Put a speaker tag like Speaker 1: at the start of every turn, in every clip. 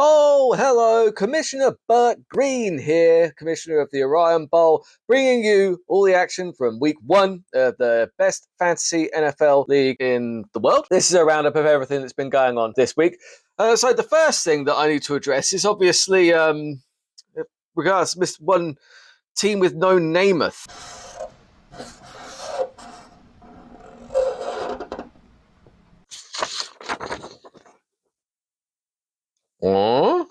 Speaker 1: Oh, hello, Commissioner Burt Green here, Commissioner of the Orion Bowl, bringing you all the action from week one of the best fantasy NFL league in the world. This is a roundup of everything that's been going on this week. So the first thing that I need to address is obviously, regards to this one team with no nameth. Huh?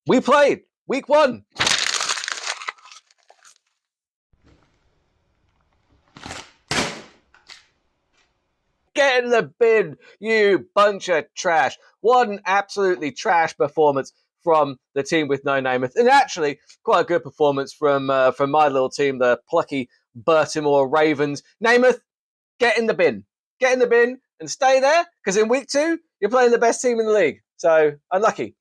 Speaker 1: We played week one. Get in the bin, you bunch of trash. One absolutely trash performance from the team with no nameth, and actually quite a good performance from my little team, the plucky Baltimore Ravens. Namath, get in the bin. Get in the bin and stay there, because in week two, you're playing the best team in the league. So, unlucky.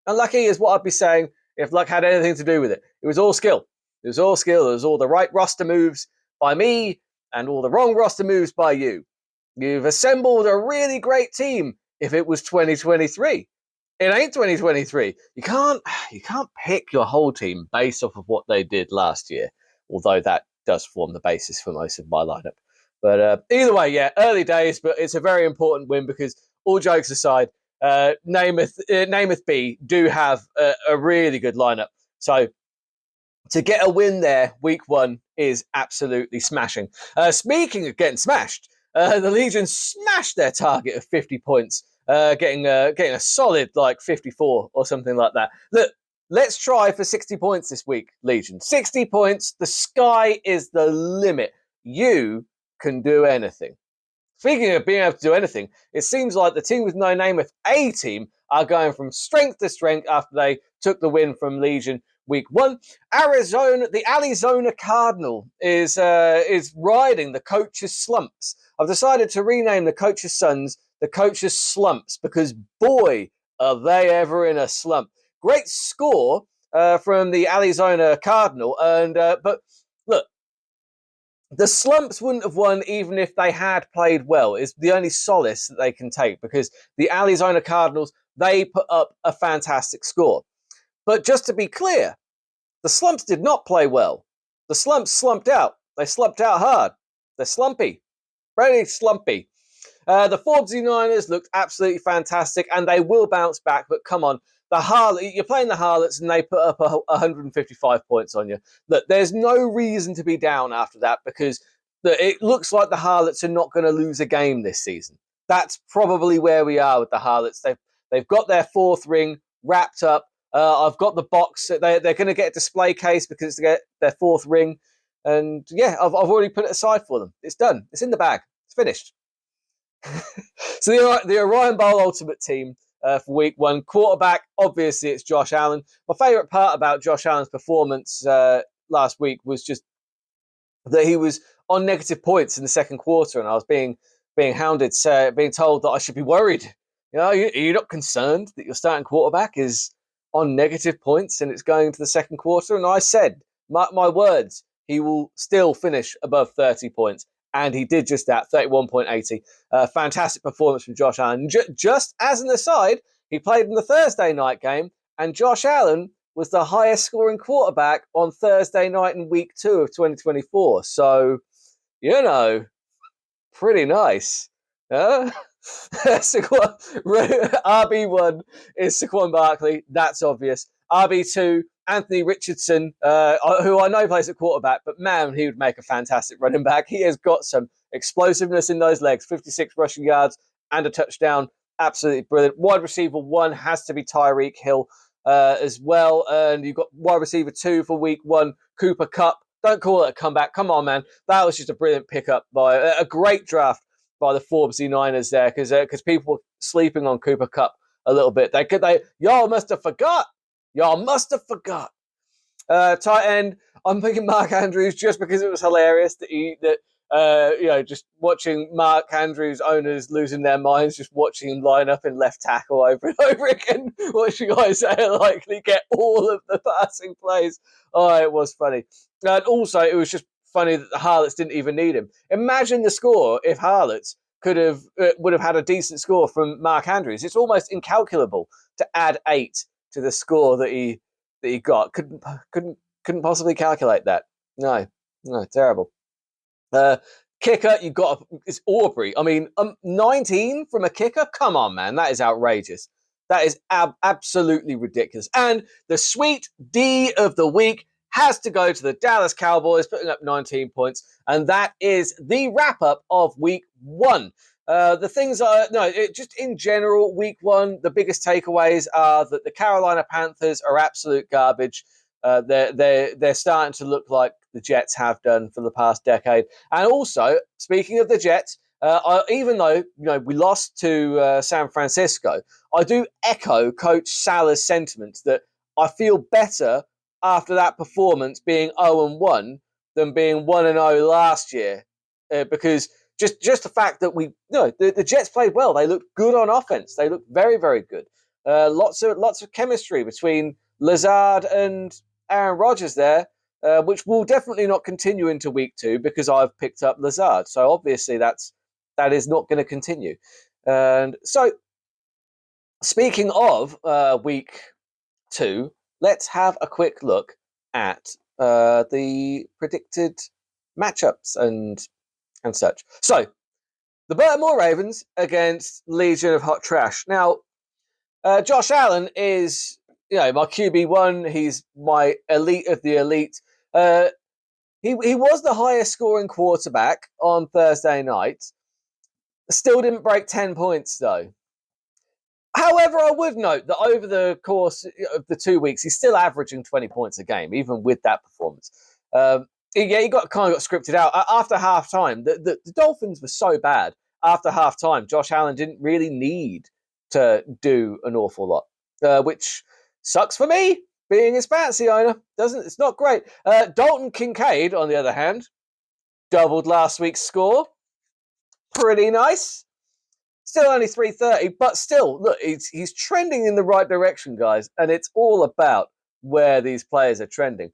Speaker 1: Unlucky is what I'd be saying if luck had anything to do with it. It was all skill. It was all skill. It was all the right roster moves by me and all the wrong roster moves by you. You've assembled a really great team if it was 2023. It ain't 2023. You can't pick your whole team based off of what they did last year, although that does form the basis for most of my lineup. But either way, yeah, early days, but it's a very important win because, all jokes aside, Namath B do have a really good lineup. So to get a win there, week one, is absolutely smashing. Speaking of getting smashed, the Legion smashed their target of 50 points, getting a solid 54 or something like that. Look, let's try for 60 points this week, Legion. 60 points. The sky is the limit. You can do anything. Speaking of being able to do anything, it seems like the team with no name, if A team, are going from strength to strength after they took the win from Legion week one. The Arizona Cardinal is riding the coach's slumps. I've decided to rename the coach's sons the coach's slumps because, boy, are they ever in a slump. Great score from the Arizona Cardinal, but look, the slumps wouldn't have won even if they had played well. Is the only solace that they can take because the Arizona Cardinals, they put up a fantastic score. But just to be clear, the slumps did not play well. The slumps slumped out. They slumped out hard. They're slumpy. Very slumpy. The Forbesy Niners looked absolutely fantastic, and they will bounce back, but come on. You're playing the Harlots, and they put up 155 points on you. Look, there's no reason to be down after that because it looks like the Harlots are not going to lose a game this season. That's probably where we are with the Harlots. They've got their fourth ring wrapped up. I've got the box. They're going to get a display case because it's their fourth ring. And yeah, I've already put it aside for them. It's done. It's in the bag. It's finished. So the Orion Bowl Ultimate Team for week one. Quarterback, obviously, it's Josh Allen. My favourite part about Josh Allen's performance last week was just that he was on negative points in the second quarter, and I was being hounded, being told that I should be worried. You know, are you not concerned that your starting quarterback is on negative points and it's going to the second quarter? And I said, my words, he will still finish above 30 points. And he did just that, 31.80. Fantastic performance from Josh Allen. Just as an aside, he played in the Thursday night game, and Josh Allen was the highest scoring quarterback on Thursday night in week 2 of 2024. So, pretty nice. RB1 is Saquon Barkley. That's obvious. RB2, Anthony Richardson, who I know plays at quarterback, but man, he would make a fantastic running back. He has got some explosiveness in those legs, 56 rushing yards and a touchdown. Absolutely brilliant. Wide receiver 1 has to be Tyreek Hill as well. And you've got wide receiver 2 for week 1, Cooper Kupp. Don't call it a comeback. Come on, man. That was just a brilliant pickup by a great draft by the Forbesy Niners there because people were sleeping on Cooper Kupp a little bit. Y'all must have forgot. Tight end, I'm thinking Mark Andrews just because it was hilarious just watching Mark Andrews owners losing their minds, just watching him line up in left tackle over and over again, watching Isaiah Likely get all of the passing plays. Oh, it was funny. And also, it was just funny that the Harlots didn't even need him. Imagine the score if Harlots would have had a decent score from Mark Andrews. It's almost incalculable to add 8 to the score that he got. Couldn't possibly calculate that. No, terrible. Kicker, it's Aubrey. I mean, 19 from a kicker? Come on, man. That is outrageous. That is absolutely ridiculous. And the sweet D of the week has to go to the Dallas Cowboys, putting up 19 points. And that is the wrap-up of week 1. The things just in general, week 1, the biggest takeaways are that the Carolina Panthers are absolute garbage. They're starting to look like the Jets have done for the past decade. And also, speaking of the Jets, even though we lost to San Francisco, I do echo Coach Salah's sentiments that I feel better after that performance being 0-1 than being 1-0 last year, because just the fact that the Jets played well. They looked good on offense. They looked very, very good. Lots of chemistry between Lazard and Aaron Rodgers there, which will definitely not continue into week 2 because I've picked up Lazard. So obviously that is not going to continue. And so, speaking of week 2, let's have a quick look at the predicted matchups and such. So, the Baltimore Ravens against Legion of Hot Trash. Now, Josh Allen is, my QB1. He's my elite of the elite. He was the highest scoring quarterback on Thursday night. Still didn't break 10 points, though. However, I would note that over the course of the 2 weeks, he's still averaging 20 points a game, even with that performance. He got scripted out. After halftime, the Dolphins were so bad. After halftime, Josh Allen didn't really need to do an awful lot, which sucks for me, being his fantasy owner. It's not great. Dalton Kincaid, on the other hand, doubled last week's score. Pretty nice. Still only 330, but still, look, he's trending in the right direction, guys, and it's all about where these players are trending.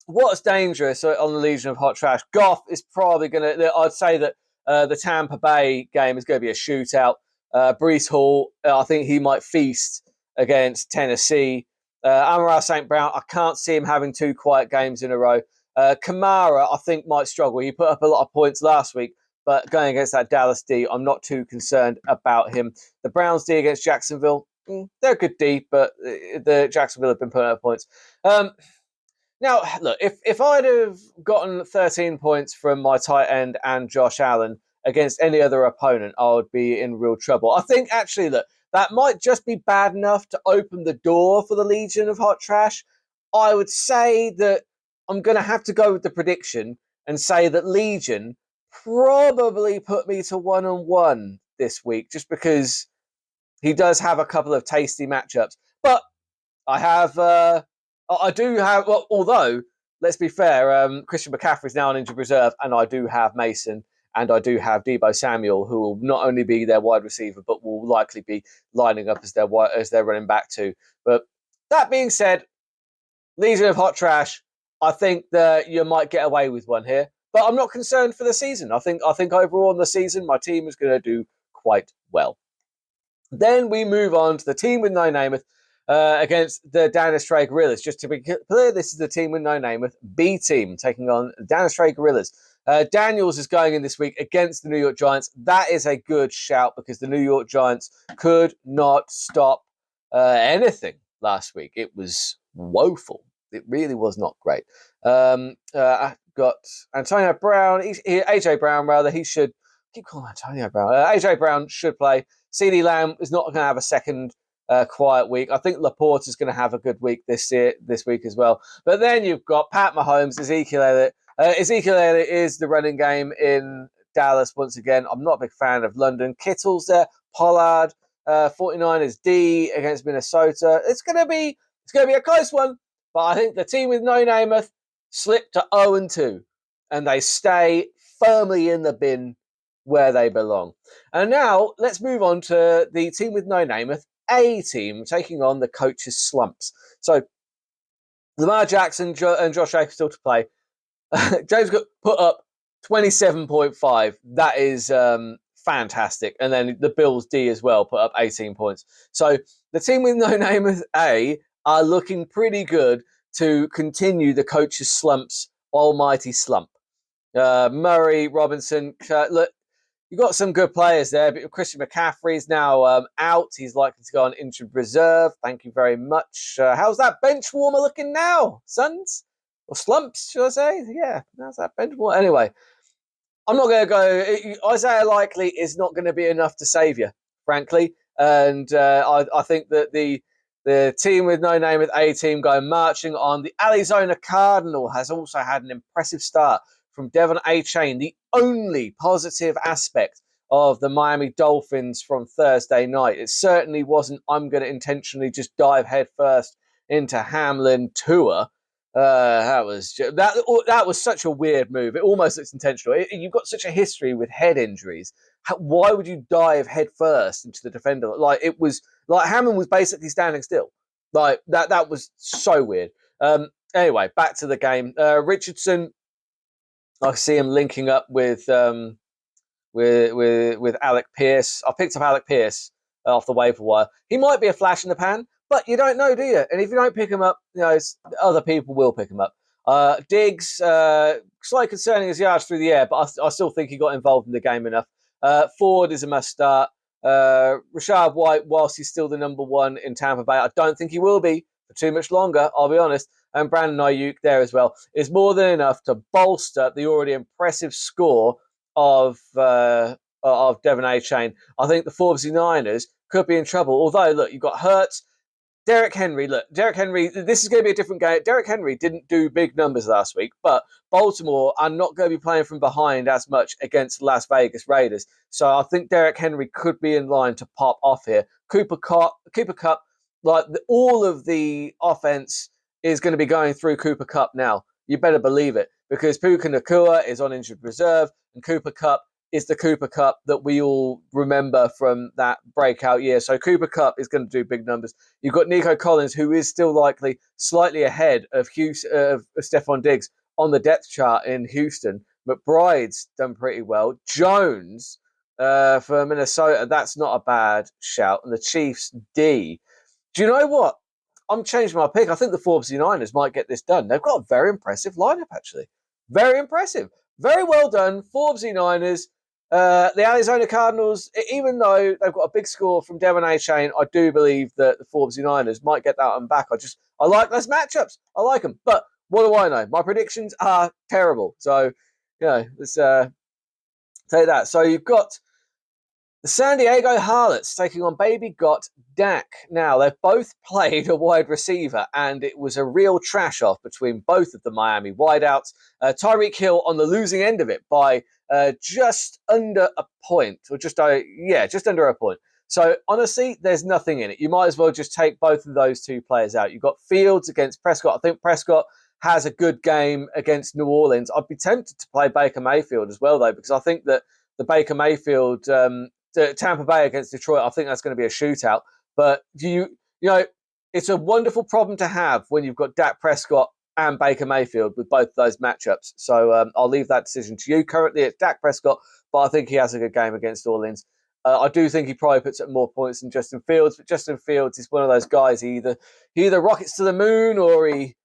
Speaker 1: What's dangerous on the Legion of Hot Trash? Goff is probably going to... I'd say that the Tampa Bay game is going to be a shootout. Breece Hall, I think he might feast against Tennessee. Amon-Ra St. Brown, I can't see him having 2 quiet games in a row. Kamara, I think, might struggle. He put up a lot of points last week, but going against that Dallas D, I'm not too concerned about him. The Browns D against Jacksonville, they're a good D, but the Jacksonville have been putting up points. Now, look, if I'd have gotten 13 points from my tight end and Josh Allen against any other opponent, I would be in real trouble. I think, actually, look, that might just be bad enough to open the door for the Legion of Hot Trash. I would say that I'm going to have to go with the prediction and say that Legion probably put me to 1-1 this week, just because he does have a couple of tasty matchups. But I do have, well, although, let's be fair, Christian McCaffrey is now on injured reserve, and I do have Mason, and I do have Deebo Samuel, who will not only be their wide receiver, but will likely be lining up as their running back too. But that being said, Legion of Hot Trash, I think that you might get away with one here. But I'm not concerned for the season. I think overall in the season, my team is going to do quite well. Then we move on to the team with no Namath against the Danistray Gorillas. Just to be clear, this is the team with no Namath, B team, taking on Danistray Gorillas. Daniels is going in this week against the New York Giants. That is a good shout because the New York Giants could not stop anything last week. It was woeful. It really was not great. I got Antonio Brown, AJ Brown rather. He should keep calling Antonio Brown. AJ Brown should play. CeeDee Lamb is not going to have a second quiet week. I think Laporte is going to have a good week this week as well. But then you've got Pat Mahomes, Ezekiel Elliott. Ezekiel Elliott is the running game in Dallas once again. I'm not a big fan of London. Kittle's there. Pollard. 49ers D against Minnesota. It's going to be a close one. But I think the team with no Namath slipped to 0-2, and they stay firmly in the bin where they belong. And now let's move on to the team with no Namath, A team, taking on the coach's slumps. So Lamar Jackson and Josh Jacobs still to play. James got put up 27.5. That is fantastic. And then the Bills D as well put up 18 points. So the team with no name as A are looking pretty good to continue the coach's slumps, almighty slump. Murray, Robinson, look, you've got some good players there, but Christian McCaffrey's now out. He's likely to go on injured reserve. Thank you very much. How's that bench warmer looking now, Suns? Or slumps, should I say? Yeah, how's that bench warmer? Anyway, I'm not going to go. Isaiah Likely is not going to be enough to save you, frankly. And I think that the team with no name, with A team going marching on. The Arizona Cardinal has also had an impressive start from Devon A-Chain, the only positive aspect of the Miami Dolphins from Thursday night. It certainly wasn't, I'm going to intentionally just dive headfirst into Hamlin Tua. That was such a weird move. It almost looks intentional. You've got such a history with head injuries. Why would you dive headfirst into the defender? Like, it was like Hammond was basically standing still. Like that was so weird. Anyway, back to the game. Richardson, I see him linking up with Alec Pierce. I picked up Alec Pierce off the waiver wire. He might be a flash in the pan, but you don't know, do you? And if you don't pick him up, other people will pick him up. Diggs, slightly concerning his yards through the air, but I still think he got involved in the game enough. Ford is a must start. Rashad White, whilst he's still the number one in Tampa Bay, I don't think he will be for too much longer, I'll be honest. And Brandon Ayuk there as well is more than enough to bolster the already impressive score of Devon A-Chain. I think the 49ers could be in trouble. Although, look, you've got Hurts, Derrick Henry. Look, Derrick Henry, this is going to be a different game. Derrick Henry didn't do big numbers last week, but Baltimore are not going to be playing from behind as much against the Las Vegas Raiders. So I think Derrick Henry could be in line to pop off here. Cooper Kupp, like all of the offense is going to be going through Cooper Kupp now. You better believe it, because Puka Nacua is on injured reserve, and Cooper Kupp is the Cooper Kupp that we all remember from that breakout year. So Cooper Kupp is going to do big numbers. You've got Nico Collins, who is still likely slightly ahead of Stephon Diggs on the depth chart in Houston. McBride's done pretty well. Jones for Minnesota, that's not a bad shout. And the Chiefs D. Do you know what? I'm changing my pick. I think the 49ers might get this done. They've got a very impressive lineup, actually. Very impressive. Very well done, 49ers. The Arizona Cardinals, even though they've got a big score from Devon A-Chain, I do believe that the 49ers might get that one back. I like those matchups. I like them. But what do I know? My predictions are terrible. So, let's take that. So you've got the San Diego Harlots taking on Baby Got Dak. Now, they've both played a wide receiver, and it was a real trash-off between both of the Miami wideouts. Tyreek Hill on the losing end of it by just under a point, or just under a point. So, honestly, there's nothing in it. You might as well just take both of those two players out. You've got Fields against Prescott. I think Prescott has a good game against New Orleans. I'd be tempted to play Baker Mayfield as well, though, because I think that the Baker Mayfield... Tampa Bay against Detroit, I think that's going to be a shootout. But it's a wonderful problem to have when you've got Dak Prescott and Baker Mayfield with both of those matchups. So I'll leave that decision to you. Currently, it's Dak Prescott, but I think he has a good game against Orleans. I do think he probably puts up more points than Justin Fields, but Justin Fields is one of those guys. He either rockets to the moon or he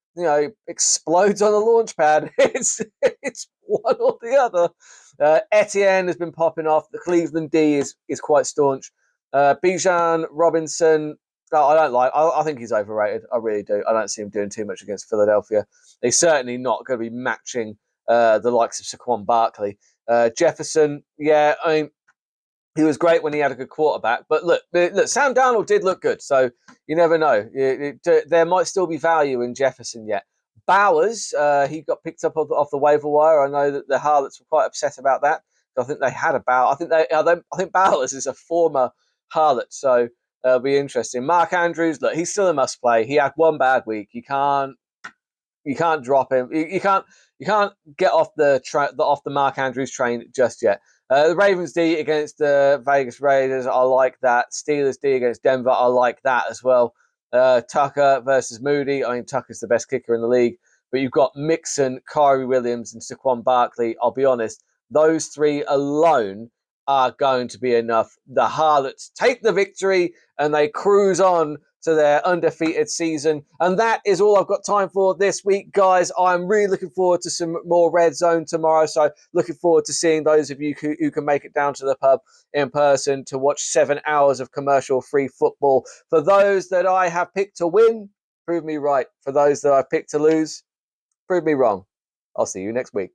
Speaker 1: explodes on the launch pad. It's one or the other. Etienne has been popping off. The Cleveland D is quite staunch. Bijan Robinson, I don't like. I think he's overrated. I really do. I don't see him doing too much against Philadelphia. He's certainly not going to be matching the likes of Saquon Barkley. Jefferson, yeah, I mean, he was great when he had a good quarterback. But look, Sam Darnold did look good. So you never know. There might still be value in Jefferson yet. Bowers, he got picked up off the waiver wire. I know that the Harlots were quite upset about that. I think they had a Bowers. I think Bowers is a former Harlot, so it'll be interesting. Mark Andrews, look, he's still a must play. He had one bad week. You can't drop him. You can't get off the Mark Andrews train just yet. The Ravens D against the Vegas Raiders, I like that. Steelers D against Denver, I like that as well. Tucker versus Moody. I mean, Tucker's the best kicker in the league. but you've got Mixon, Kyrie Williams, and Saquon Barkley. I'll be honest, those three alone are going to be enough. The Harlots take the victory and they cruise on to their undefeated season. And that is all I've got time for this week, guys. I'm really looking forward to some more Red Zone tomorrow. So looking forward to seeing those of you who can make it down to the pub in person to watch 7 hours of commercial-free football. For those that I have picked to win, prove me right. For those that I've picked to lose, prove me wrong. I'll see you next week.